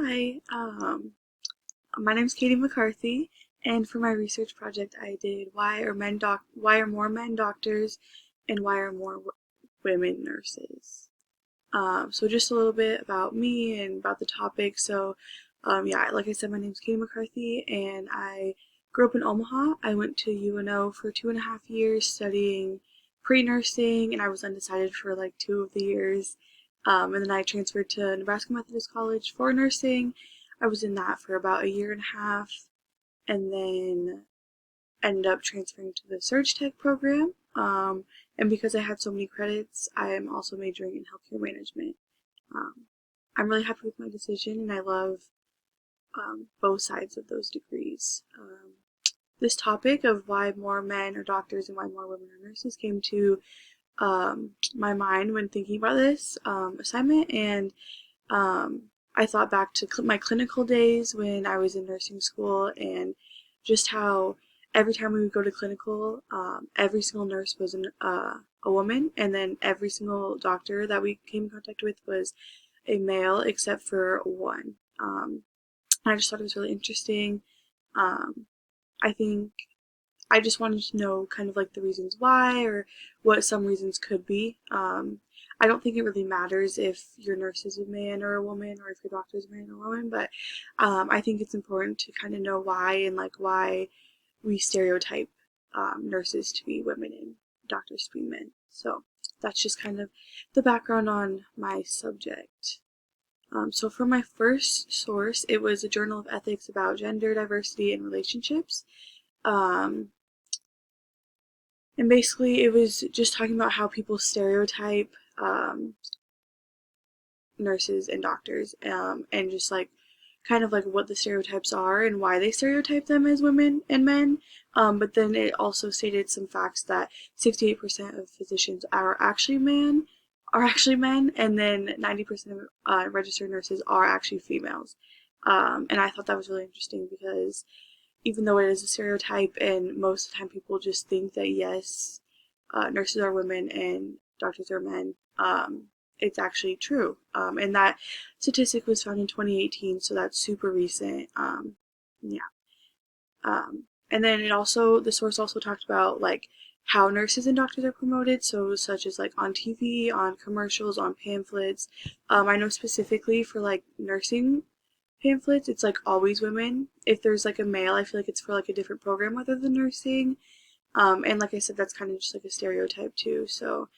Hi, my name's Katie McCarthy, and for my research project, I did why are more men doctors, and why are more women nurses. So just a little bit about me and about the topic. Yeah, like I said, my name's Katie McCarthy, and I grew up in Omaha. I went to UNO for 2.5 years studying pre-nursing, and I was undecided for like 2 of the years. And then I transferred to Nebraska Methodist College for nursing. I was in that for about a year and a half, and then ended up transferring to the Surge Tech program. And because I had so many credits, I am also majoring in healthcare management. Um, I'm really happy with my decision, and I love both sides of those degrees. This topic of why more men are doctors and why more women are nurses came to my mind when thinking about this assignment, and I thought back to my clinical days when I was in nursing school, and just how every time we would go to clinical, every single nurse was a woman, and then every single doctor that we came in contact with was a male except for one. I just thought it was really interesting. Um, I think I just wanted to know kind of like the reasons why or what some reasons could be. I don't think it really matters if your nurse is a man or a woman or if your doctor is a man or a woman, but I think it's important to kind of know why and like why we stereotype nurses to be women and doctors to be men. So that's just kind of the background on my subject. So for my first source, it was a journal of ethics about gender diversity and relationships. Um, and basically, it was just talking about how people stereotype nurses and doctors, and just like kind of like what the stereotypes are and why they stereotype them as women and men. But then it also stated some facts that 68% of physicians are actually men, and then 90% of registered nurses are actually females. And I thought that was really interesting because even though it is a stereotype, and most of the time people just think that yes, nurses are women and doctors are men, it's actually true. And that statistic was found in 2018, so that's super recent. Yeah. And then the source also talked about like how nurses and doctors are promoted, so such as like on TV, on commercials, on pamphlets. I know specifically for like nursing pamphlets, it's like always women. If there's like a male, I feel like it's for like a different program other than nursing. And like I said, that's kind of just like a stereotype too. So,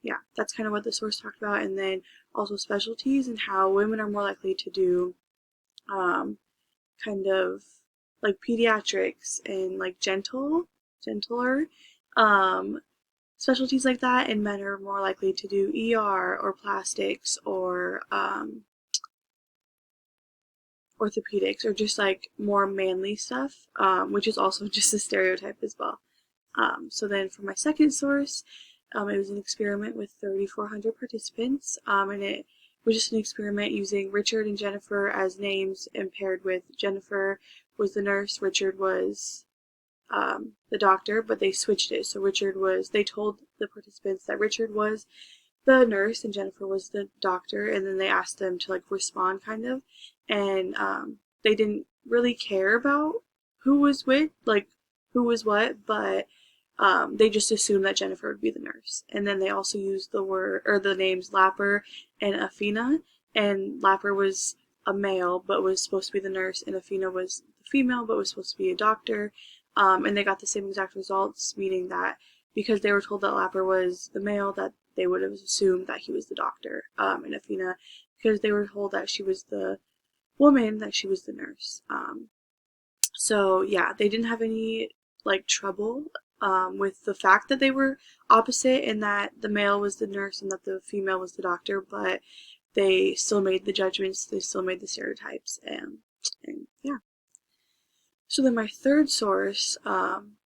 yeah, that's kind of what the source talked about. And then also specialties and how women are more likely to do um, kind of like pediatrics and like gentler um, specialties like that, and men are more likely to do ER or plastics or orthopedics or just like more manly stuff, which is also just a stereotype as well. So then for my second source, it was an experiment with 3,400 participants, and it was just an experiment using Richard and Jennifer as names, and paired with Jennifer was the nurse, Richard was the doctor, but they switched it. So they told the participants that Richard was the nurse and Jennifer was the doctor, and then they asked them to like respond kind of, and they didn't really care about who was who was what, but they just assumed that Jennifer would be the nurse. And then they also used the names Lapper and Athena, and Lapper was a male but was supposed to be the nurse, and Athena was the female but was supposed to be a doctor. And they got the same exact results, meaning that because they were told that Lapper was the male, that they would have assumed that he was the doctor. And Athena, because they were told that she was the woman, that she was the nurse. So yeah, they didn't have any like trouble with the fact that they were opposite and that the male was the nurse and that the female was the doctor, but they still made the judgments, they still made the stereotypes, and yeah. So then my third source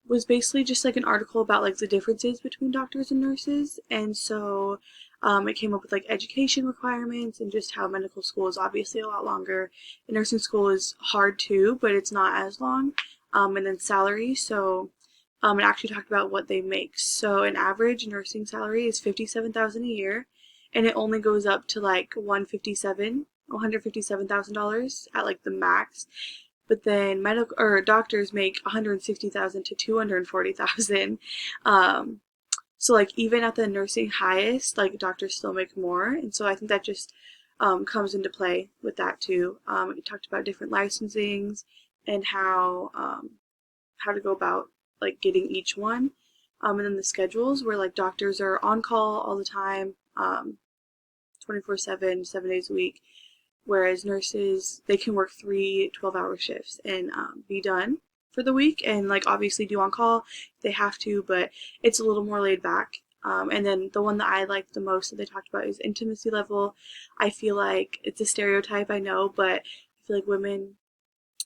was basically just like an article about like the differences between doctors and nurses, and so it came up with like education requirements and just how medical school is obviously a lot longer. And nursing school is hard too, but it's not as long. And then salary. So it actually talked about what they make. So an average nursing salary is $57,000 a year, and it only goes up to like 157 $157,000 at like the max, but then medical or doctors make 160,000 to 240,000. So like even at the nursing highest, like doctors still make more, and so I think that just comes into play with that too. We talked about different licensings and how to go about like getting each one, and then the schedules where like doctors are on call all the time, 24/7, 7 days a week, whereas nurses they can work 3 12-hour shifts and be done for the week, and like obviously do on call if they have to, but it's a little more laid back. And then the one that I liked the most that they talked about is intimacy level. I feel like it's a stereotype, I know, but I feel like women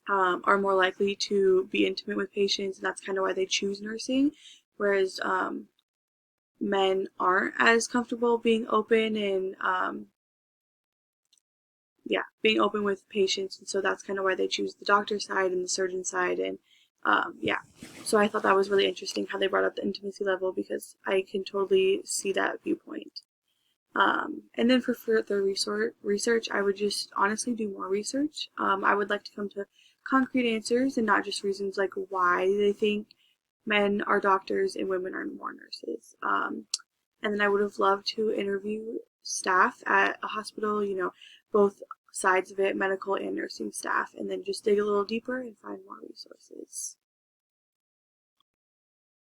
are more likely to be intimate with patients, and that's kind of why they choose nursing, whereas men aren't as comfortable being open and yeah, being open with patients, and so that's kind of why they choose the doctor side and the surgeon side, and yeah. So I thought that was really interesting how they brought up the intimacy level because I can totally see that viewpoint. And then for further research, I would just honestly do more research. I would like to come to concrete answers and not just reasons like why they think men are doctors and women are more nurses. And then I would have loved to interview staff at a hospital, both sides of it, medical and nursing staff, and then just dig a little deeper and find more resources.